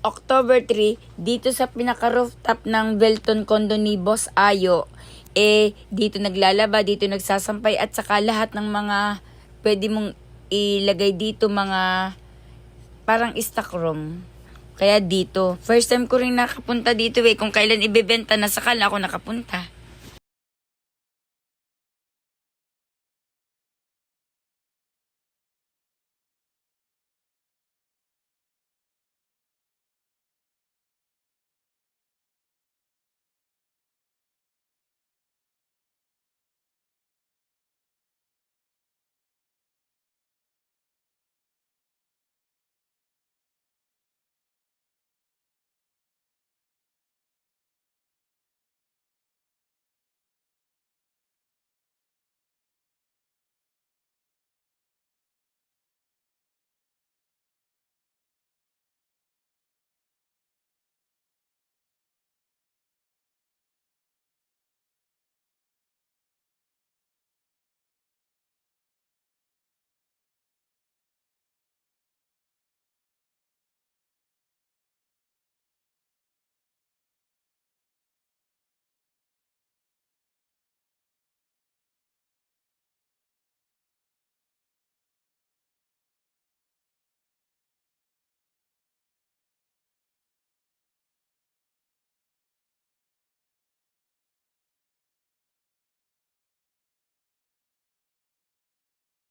October 3, dito sa pinaka-rooftop ng Belton Condo ni Boss Ayo, dito naglalaba, dito nagsasampay, at saka lahat ng mga pwede mong ilagay dito, mga parang stock room. Kaya dito, first time ko rin nakapunta dito kung kailan ibebenta na, saka lang ako nakapunta.